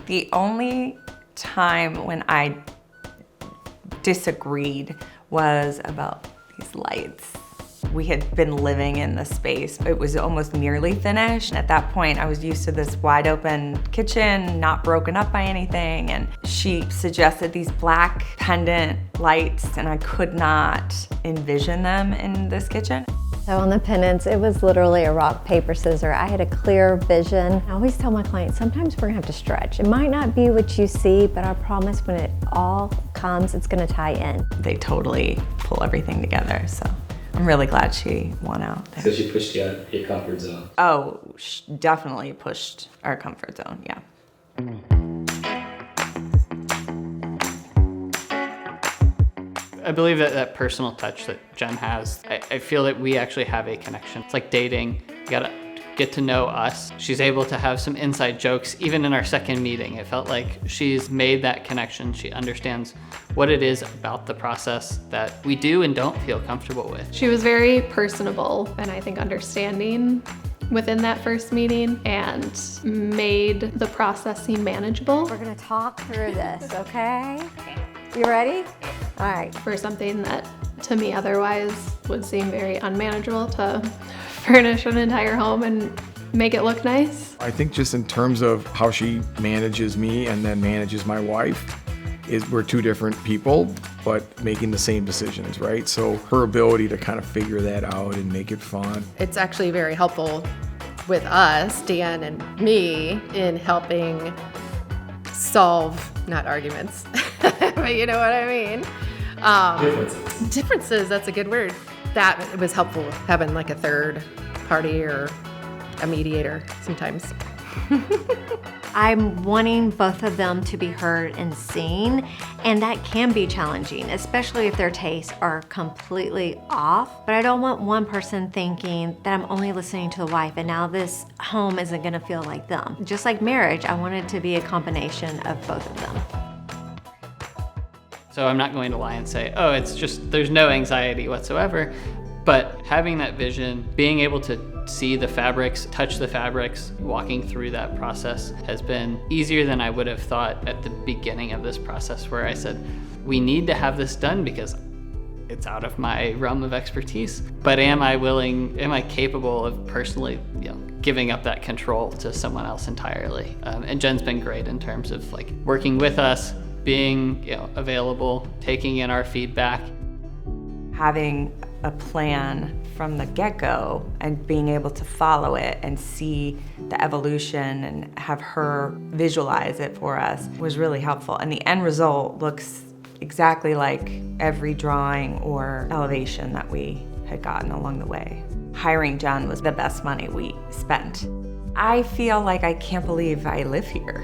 The only time when I disagreed was about these lights. We had been living in the space. It was almost nearly finished. At that point, I was used to this wide open kitchen, not broken up by anything. And she suggested these black pendant lights, and I could not envision them in this kitchen. So on the pendants, it was literally a rock, paper, scissors. I had a clear vision. I always tell my clients, sometimes we're gonna have to stretch. It might not be what you see, but I promise when it all comes, it's gonna tie in. They totally pull everything together, so I'm really glad she won out there. So she pushed you out of your comfort zone. Oh, definitely pushed our comfort zone, yeah. I believe that personal touch that Jen has, I feel that we actually have a connection. It's like dating. You gotta get to know us. She's able to have some inside jokes, even in our second meeting. It felt like she's made that connection. She understands what it is about the process that we do and don't feel comfortable with. She was very personable and I think understanding within that first meeting and made the process seem manageable. We're gonna talk through this, okay? You ready? All right. For something that to me otherwise would seem very unmanageable to furnish an entire home and make it look nice. I think just in terms of how she manages me and then manages my wife, we're two different people, but making the same decisions, right? So her ability to kind of figure that out and make it fun. It's actually very helpful with us, Dan and me, in helping solve, not arguments, but you know what I mean? Differences, that's a good word. That was helpful, having like a third party or a mediator sometimes. I'm wanting both of them to be heard and seen, and that can be challenging, especially if their tastes are completely off. But I don't want one person thinking that I'm only listening to the wife and now this home isn't gonna feel like them. Just like marriage, I want it to be a combination of both of them. So I'm not going to lie and say, oh, it's just, there's no anxiety whatsoever. But having that vision, being able to see the fabrics, touch the fabrics, walking through that process has been easier than I would have thought at the beginning of this process, where I said, we need to have this done because it's out of my realm of expertise. But am I capable of personally, giving up that control to someone else entirely? And Jen's been great in terms of like working with us, being available, taking in our feedback. Having a plan from the get-go and being able to follow it and see the evolution and have her visualize it for us was really helpful. And the end result looks exactly like every drawing or elevation that we had gotten along the way. Hiring Jen was the best money we spent. I feel like I can't believe I live here.